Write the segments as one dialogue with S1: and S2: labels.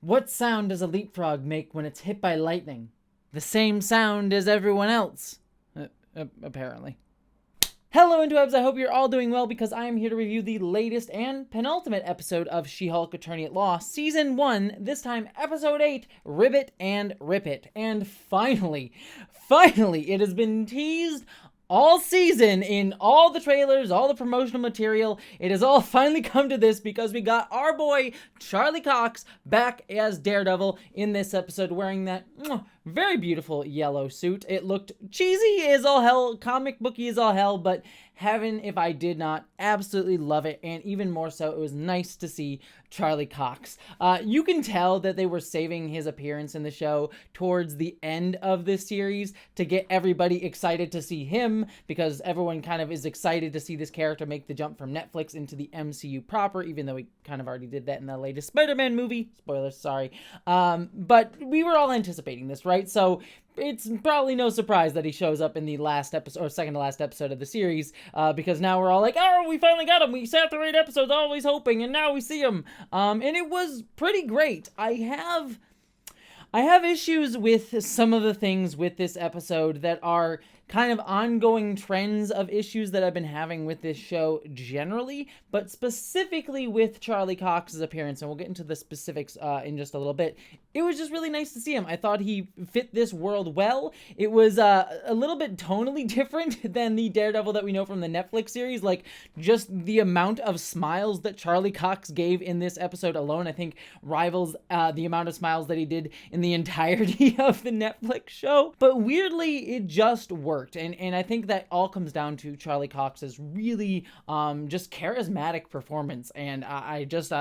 S1: What sound does a leapfrog make when it's hit by lightning? The same sound as everyone else. Apparently. Hello, Interwebs. I hope you're all doing well because I am here to review the latest and penultimate episode of She-Hulk Attorney at Law, Season 1, this time Episode 8, Ribbit and Rip It. And finally, it has been teased all season in all the trailers, all the promotional material. It has all finally come to this because we got our boy Charlie Cox back as Daredevil in this episode wearing that very beautiful yellow suit. It looked cheesy as all hell, comic booky as all hell, but heaven if I did not absolutely love it, and even more so, it was nice to see Charlie Cox. You can tell that they were saving his appearance in the show towards the end of this series to get everybody excited to see him, because everyone kind of is excited to see this character make the jump from Netflix into the MCU proper, even though we kind of already did that in the latest Spider-Man movie. Spoilers, sorry. But we were all anticipating this, right? So it's probably no surprise that he shows up in the last episode, or second to last episode of the series, because now we're all like, oh, we finally got him. We sat through 8 episodes always hoping, and now we see him. And it was pretty great. I have issues with some of the things with this episode that are kind of ongoing trends of issues that I've been having with this show generally, but specifically with Charlie Cox's appearance, and we'll get into the specifics in just a little bit. It was just really nice to see him. I thought he fit this world well. It was a little bit tonally different than the Daredevil that we know from the Netflix series. Like, just the amount of smiles that Charlie Cox gave in this episode alone, I think, rivals the amount of smiles that he did in the entirety of the Netflix show. But weirdly, it just worked. And I think that all comes down to Charlie Cox's really just charismatic performance. And I just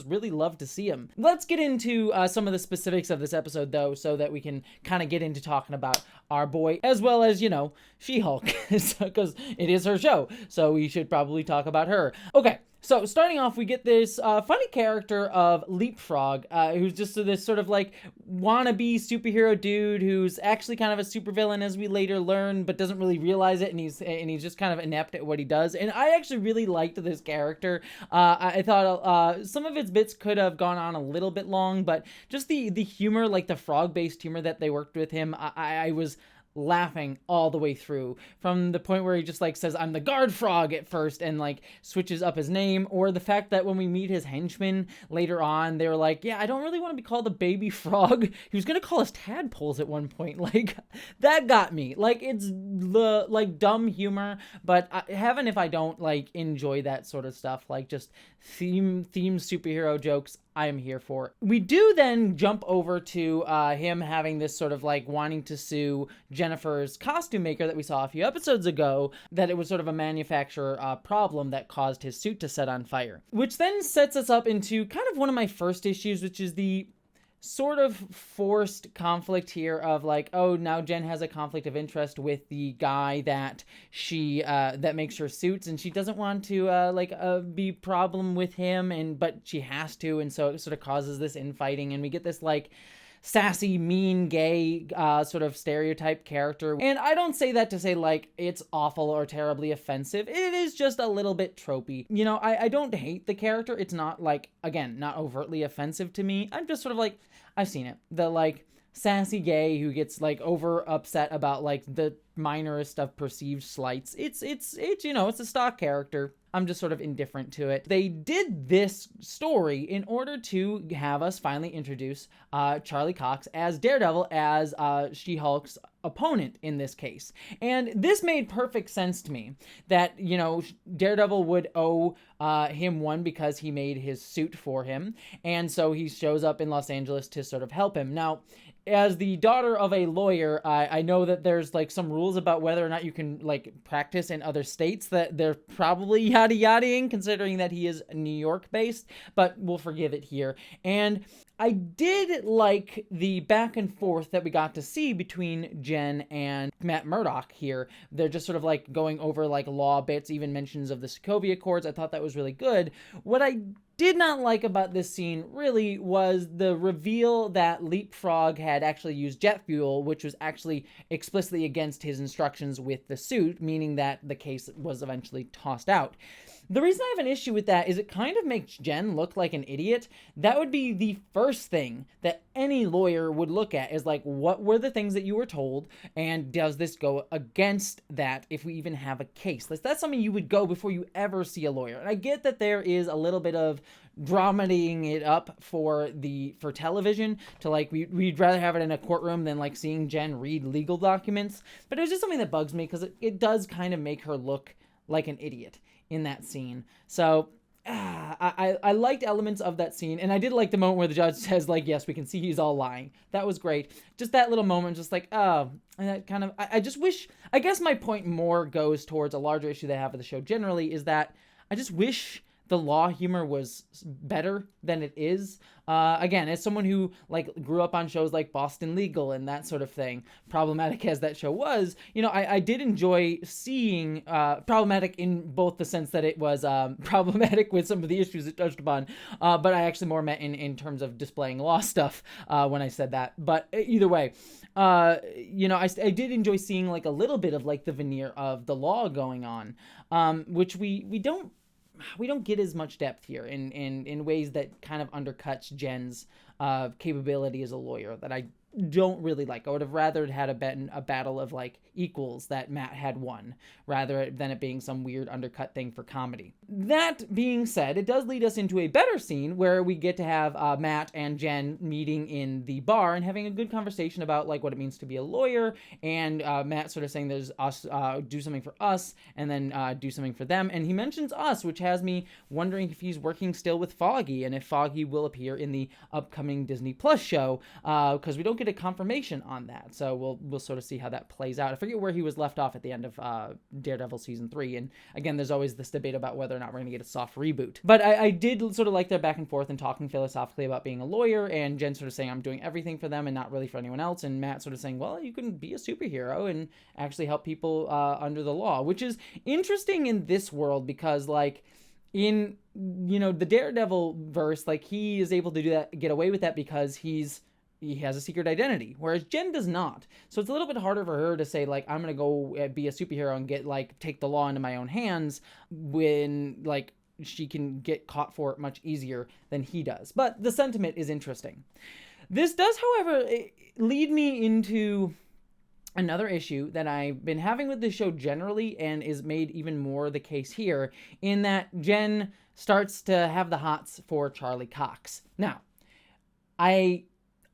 S1: really love to see him. Let's get into some of the specifics of this episode, though, so that we can kind of get into talking about our boy, as well as, you know, She-Hulk, because it is her show, so we should probably talk about her. Okay, so starting off, we get this funny character of Leapfrog, who's just this sort of like wannabe superhero dude who's actually kind of a supervillain, as we later learn, but doesn't really realize it, and he's just kind of inept at what he does. And I actually really liked this character. I thought some of its bits could have gone on a little bit long, but just the humor, like the frog-based humor that they worked with him, I was laughing all the way through, from the point where he just like says, I'm the guard frog at first, and like switches up his name, or the fact that when we meet his henchmen later on, they were like, yeah, I don't really want to be called a baby frog. He was gonna call us tadpoles at one point. Like, that got me. Like, it's the like dumb humor, but heaven if I don't like enjoy that sort of stuff, like just theme superhero jokes. I am here for. We do then jump over to him having this sort of like wanting to sue Jennifer's costume maker that we saw a few episodes ago, that it was sort of a manufacturer problem that caused his suit to set on fire. Which then sets us up into kind of one of my first issues, which is the sort of forced conflict here of like, oh, now Jen has a conflict of interest with the guy that she that makes her suits, and she doesn't want to be problem with him, but she has to, and so it sort of causes this infighting, and we get this like sassy, mean, gay sort of stereotype character. And I don't say that to say like it's awful or terribly offensive. It is just a little bit tropey. You know, I don't hate the character. It's not like, again, not overtly offensive to me. I'm just sort of like, I've seen it. The like sassy gay who gets like over upset about like the minorest of perceived slights. It's you know, it's a stock character. I'm just sort of indifferent to it. They did this story in order to have us finally introduce Charlie Cox as Daredevil, as She-Hulk's opponent in this case. And this made perfect sense to me, that, you know, Daredevil would owe him one because he made his suit for him, and so he shows up in Los Angeles to sort of help him. Now, as the daughter of a lawyer, I know that there's like some rules about whether or not you can like practice in other states, that they're probably yada-yadaing, considering that he is New York based, but we'll forgive it here. And I did like the back and forth that we got to see between Jen and Matt Murdock here. They're just sort of like going over like law bits, even mentions of the Sokovia Accords. I thought that was really good. What I did not like about this scene really was the reveal that Leapfrog had actually used jet fuel, which was actually explicitly against his instructions with the suit, meaning that the case was eventually tossed out. The reason I have an issue with that is it kind of makes Jen look like an idiot. That would be the first thing that any lawyer would look at, is like, what were the things that you were told, and does this go against that if we even have a case? That's something you would go before you ever see a lawyer. And I get that there is a little bit of dramaing it up for television, to like, we'd rather have it in a courtroom than like seeing Jen read legal documents, but it was just something that bugs me because it does kind of make her look like an idiot in that scene. So I liked elements of that scene, and I did like the moment where the judge says, like, yes, we can see he's all lying. That was great. Just that little moment, just like, oh, and that kind of, I just wish, I guess my point more goes towards a larger issue they have with the show generally, is that I just wish the law humor was better than it is. Again, as someone who like grew up on shows like Boston Legal and that sort of thing, problematic as that show was, you know, I did enjoy seeing problematic in both the sense that it was problematic with some of the issues it touched upon, but I actually more meant in terms of displaying law stuff when I said that. But either way, you know, I did enjoy seeing like a little bit of like the veneer of the law going on, which we don't get as much depth here in ways that kind of undercuts Jen's capability as a lawyer, that I don't really like. I would have rather had a battle of like equals that Matt had won, rather than it being some weird undercut thing for comedy. That being said, it does lead us into a better scene where we get to have Matt and Jen meeting in the bar and having a good conversation about like what it means to be a lawyer, and Matt sort of saying there's us, do something for us, and then do something for them, and he mentions us, which has me wondering if he's working still with Foggy, and if Foggy will appear in the upcoming Disney Plus show, because we don't get a confirmation on that, so we'll sort of see how that plays out. I forget where he was left off at the end of Daredevil season 3, and again, there's always this debate about whether or not we're going to get a soft reboot. But I did sort of like their back and forth and talking philosophically about being a lawyer, and Jen sort of saying I'm doing everything for them and not really for anyone else, and Matt sort of saying, well, you can be a superhero and actually help people under the law, which is interesting in this world because like in, you know, the Daredevil verse, like he is able to do that, get away with that because he has a secret identity, whereas Jen does not. So it's a little bit harder for her to say, like, I'm going to go be a superhero and get, like, take the law into my own hands when, like, she can get caught for it much easier than he does. But the sentiment is interesting. This does, however, lead me into another issue that I've been having with this show generally, and is made even more the case here, in that Jen starts to have the hots for Charlie Cox. Now, I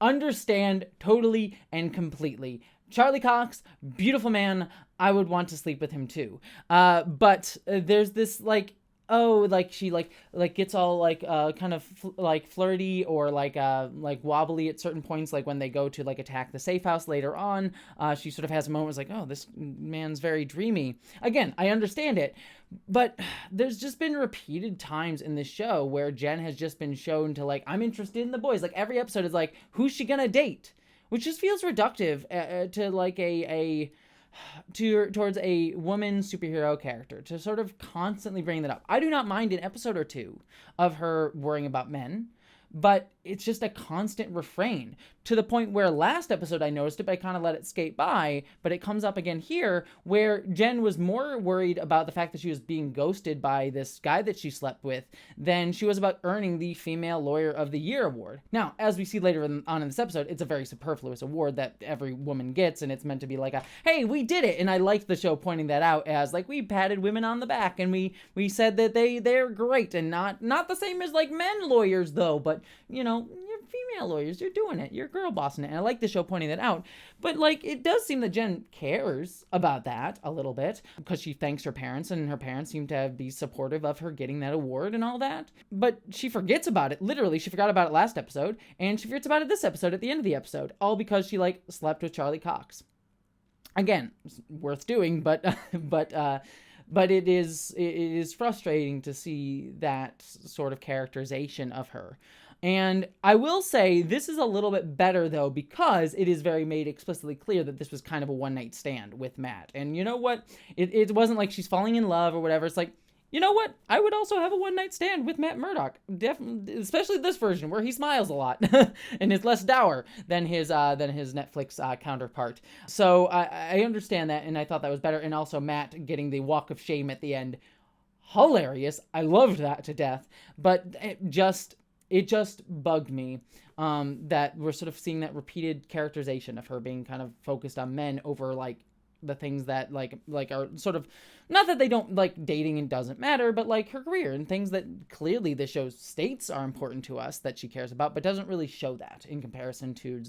S1: understand totally and completely. Charlie Cox, beautiful man. I would want to sleep with him too. But there's this like, oh, like she like gets all like kind of like flirty or like wobbly at certain points, like when they go to like attack the safe house later on. She sort of has moments like, oh, this man's very dreamy. Again, I understand it, but there's just been repeated times in this show where Jen has just been shown to like, I'm interested in the boys. Like every episode is like, who's she gonna date? Which just feels reductive to like towards a woman superhero character, to sort of constantly bring that up. I do not mind an episode or two of her worrying about men, but it's just a constant refrain, to the point where last episode I noticed it, but I kind of let it skate by, but it comes up again here, where Jen was more worried about the fact that she was being ghosted by this guy that she slept with than she was about earning the Female Lawyer of the Year award. Now, as we see later on in this episode, it's a very superfluous award that every woman gets, and it's meant to be like a, hey, we did it, and I liked the show pointing that out as like, we patted women on the back, and we said that they're great, and not the same as like men lawyers though, but you know, you're female lawyers, you're doing it, you're girl bossing it, and I like the show pointing that out. But like, it does seem that Jen cares about that a little bit, because she thanks her parents, and her parents seem to be supportive of her getting that award and all that. But she forgets about it. Literally, she forgot about it last episode, and she forgets about it this episode at the end of the episode, all because she like slept with Charlie Cox. Again, worth doing, but it is frustrating to see that sort of characterization of her. And I will say this is a little bit better, though, because it is very made explicitly clear that this was kind of a one-night stand with Matt. And you know what? It wasn't like she's falling in love or whatever. It's like, you know what? I would also have a one-night stand with Matt Murdock. Definitely, especially this version where he smiles a lot and is less dour than his Netflix counterpart. So I understand that, and I thought that was better. And also Matt getting the walk of shame at the end. hilarious. I loved that to death, but it just bugged me that we're sort of seeing that repeated characterization of her being kind of focused on men over like the things that like are sort of, not that they don't like dating and doesn't matter, but like her career and things that clearly the show states are important to us that she cares about, but doesn't really show that in comparison to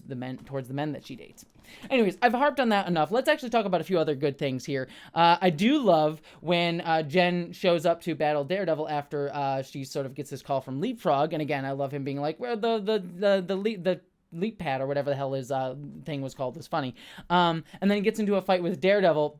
S1: towards the men that she dates. Anyways, I've harped on that enough. Let's actually talk about a few other good things here. I do love when Jen shows up to battle Daredevil after she sort of gets this call from Leapfrog, and again, I love him being like, where the leap pad or whatever the hell his thing was called was funny. And then he gets into a fight with Daredevil.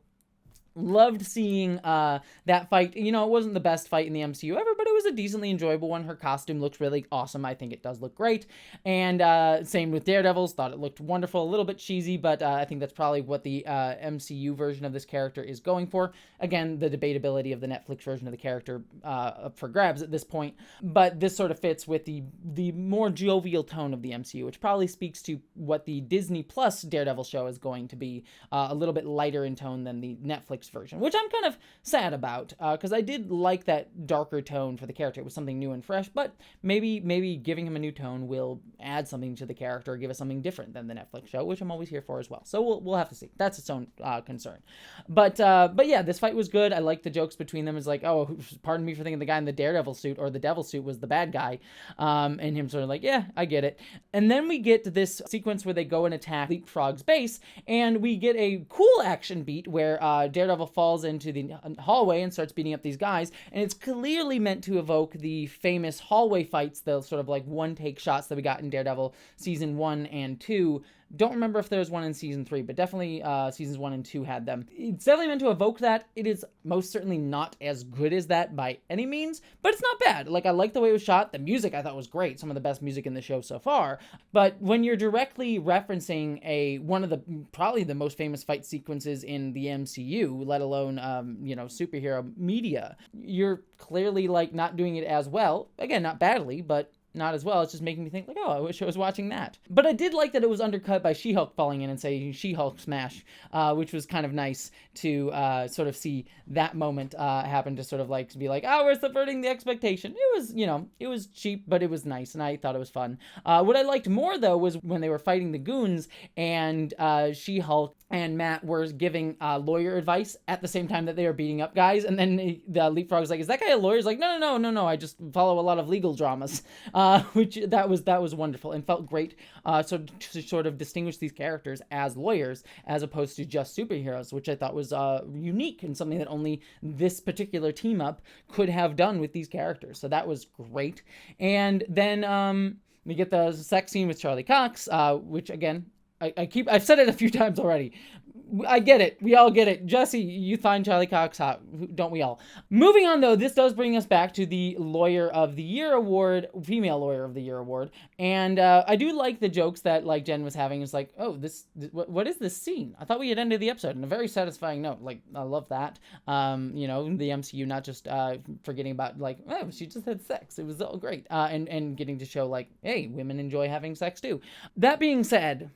S1: Loved seeing that fight. You know, it wasn't the best fight in the MCU ever, but it was a decently enjoyable one. Her costume looks really awesome. I think it does look great. And same with Daredevil's. Thought it looked wonderful. A little bit cheesy, but I think that's probably what the MCU version of this character is going for. Again, the debatability of the Netflix version of the character up for grabs at this point. But this sort of fits with the more jovial tone of the MCU, which probably speaks to what the Disney Plus Daredevil show is going to be. A little bit lighter in tone than the Netflix version, which I'm kind of sad about, because I did like that darker tone for the character. It was something new and fresh, but maybe giving him a new tone will add something to the character, give us something different than the Netflix show, which I'm always here for as well. So we'll have to see. That's its own concern. But yeah, this fight was good. I liked the jokes between them. It's like, oh, pardon me for thinking the guy in the Daredevil suit or the Devil suit was the bad guy, and him sort of like, yeah, I get it. And then we get to this sequence where they go and attack Leapfrog's base, and we get a cool action beat where Daredevil falls into the hallway and starts beating up these guys, and it's clearly meant to evoke the famous hallway fights, the sort of like one-take shots that we got in Daredevil season 1 and 2. Don't remember if there was one in season 3, but definitely seasons 1 and 2 had them. It's definitely meant to evoke that. It is most certainly not as good as that by any means, but it's not bad. Like, I like the way it was shot. The music I thought was great. Some of the best music in the show so far. But when you're directly referencing one of the probably the most famous fight sequences in the MCU, let alone superhero media, you're clearly like not doing it as well. Again, not badly, but not as well. It's just making me think like, oh, I wish I was watching that. But I did like that it was undercut by She-Hulk falling in and saying She-Hulk smash, which was kind of nice to sort of see that moment happen, to sort of like be like, oh, we're subverting the expectation. It was cheap, but it was nice, and I thought it was fun. What I liked more though was when they were fighting the goons, and She-Hulk and Matt were giving lawyer advice at the same time that they were beating up guys, and then the Leapfrog's like, is that guy a lawyer? He's like, no, I just follow a lot of legal dramas. Which that was wonderful and felt great. So to sort of distinguish these characters as lawyers as opposed to just superheroes, which I thought was unique and something that only this particular team up could have done with these characters. So that was great. And then we get the sex scene with Charlie Cox, which again, I've said it a few times already. I get it. We all get it. Jessie, you find Charlie Cox hot. Don't we all? Moving on, though, this does bring us back to the Lawyer of the Year award, Female Lawyer of the Year award. And I do like the jokes that like Jen was having. It's like, oh, what is this scene? I thought we had ended the episode on a very satisfying note. Like, I love that. The MCU not just forgetting about like, oh, she just had sex. It was all great. And getting to show like, hey, women enjoy having sex too. That being said,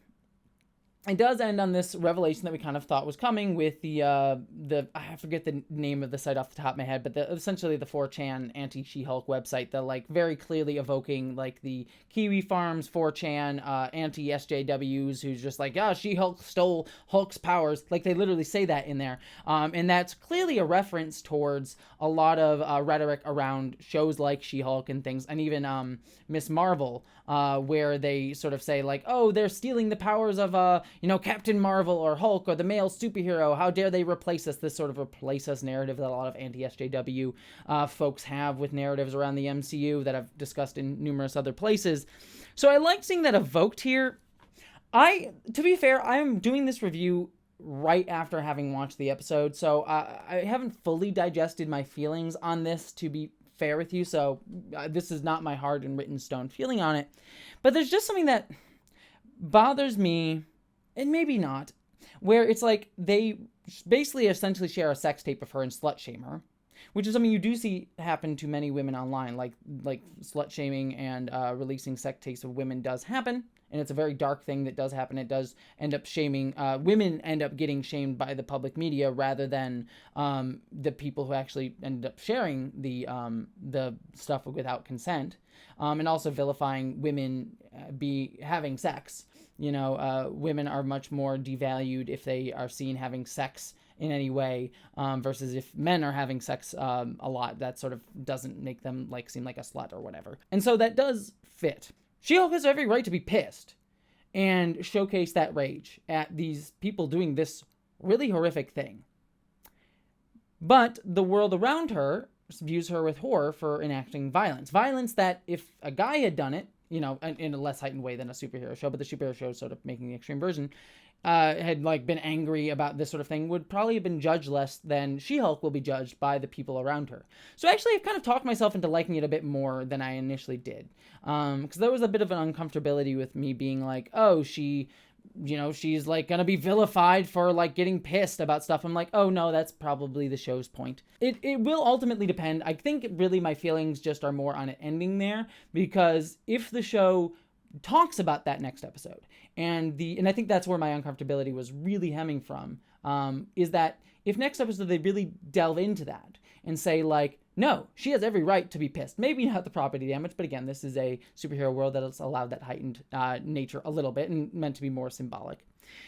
S1: it does end on this revelation that we kind of thought was coming with the I forget the name of the site off the top of my head, but essentially the 4chan anti-She-Hulk website, that like very clearly evoking like the Kiwi Farms 4chan anti-SJWs who's just like, She-Hulk stole Hulk's powers. Like they literally say that in there. And that's clearly a reference towards a lot of rhetoric around shows like She-Hulk and things, and even Miss Marvel, where they sort of say like, oh, they're stealing the powers of Captain Marvel or Hulk or the male superhero. How dare they replace us? This sort of replace us narrative that a lot of anti-SJW folks have with narratives around the MCU that I've discussed in numerous other places. So I like seeing that evoked here. To be fair, I'm doing this review right after having watched the episode, so I haven't fully digested my feelings on this, to be fair with you, so this is not my hard and written stone feeling on it. But there's just something that bothers me, and maybe not, where it's like they basically essentially share a sex tape of her and slut shame her, which is something you do see happen to many women online, like slut shaming and releasing sex tapes of women does happen. And it's a very dark thing that does happen. It does end up shaming, women end up getting shamed by the public media rather than the people who actually end up sharing the stuff without consent. And also vilifying women having sex. You know, women are much more devalued if they are seen having sex in any way, versus if men are having sex a lot. That sort of doesn't make them seem like a slut or whatever. And so that does fit. She-Hulk has every right to be pissed and showcase that rage at these people doing this really horrific thing. But the world around her views her with horror for enacting violence. Violence that if a guy had done it, you know, in a less heightened way than a superhero show, but the superhero show is sort of making the extreme version, had been angry about this sort of thing, would probably have been judged less than She-Hulk will be judged by the people around her. So actually, I've kind of talked myself into liking it a bit more than I initially did. Because there was a bit of an uncomfortability with me being like, oh, she's gonna be vilified for getting pissed about stuff. I'm like, oh no, that's probably the show's point. It will ultimately depend. I think really my feelings just are more on it ending there, because if the show talks about that next episode, and I think that's where my uncomfortability was really hemming from, is that if next episode they really delve into that and say no, she has every right to be pissed. Maybe not the property damage, but again, this is a superhero world that has allowed that heightened nature a little bit and meant to be more symbolic.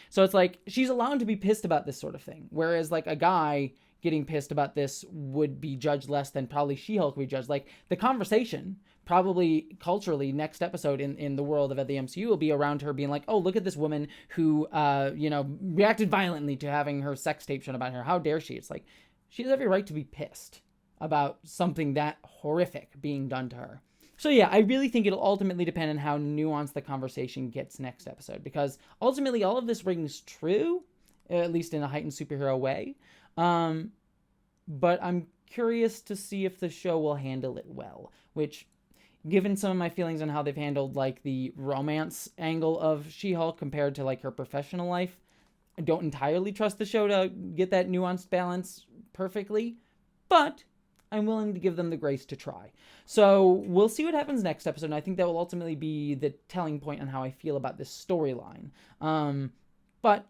S1: So it's she's allowed to be pissed about this sort of thing, whereas a guy getting pissed about this would be judged less than probably She-Hulk would be judged. The conversation, probably culturally, next episode in the world of the MCU will be around her being oh, look at this woman who, reacted violently to having her sex tape shown about her. How dare she? It's she has every right to be pissed about something that horrific being done to her. So yeah, I really think it'll ultimately depend on how nuanced the conversation gets next episode, because ultimately all of this rings true, at least in a heightened superhero way. But I'm curious to see if the show will handle it well, which, given some of my feelings on how they've handled the romance angle of She-Hulk compared to her professional life, I don't entirely trust the show to get that nuanced balance perfectly, but I'm willing to give them the grace to try. So we'll see what happens next episode, and I think that will ultimately be the telling point on how I feel about this storyline. But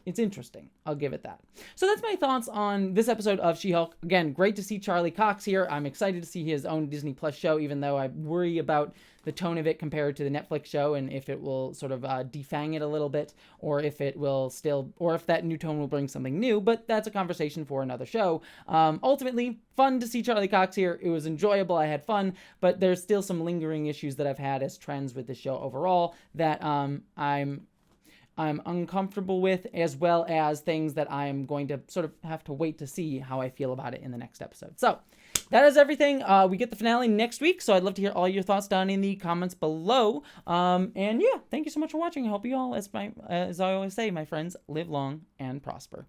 S1: it's interesting. I'll give it that. So that's my thoughts on this episode of She-Hulk. Again, great to see Charlie Cox here. I'm excited to see his own Disney Plus show, even though I worry about the tone of it compared to the Netflix show, and if it will sort of defang it a little bit, or if it will still, or if that new tone will bring something new, but that's a conversation for another show. Ultimately, fun to see Charlie Cox here. It was enjoyable. I had fun, but there's still some lingering issues that I've had as trends with the show overall that I'm uncomfortable with, as well as things that I'm going to sort of have to wait to see how I feel about it in the next episode. So that is everything. We get the finale next week, so I'd love to hear all your thoughts down in the comments below. And yeah, thank you so much for watching. I hope you all, as I always say, my friends, live long and prosper.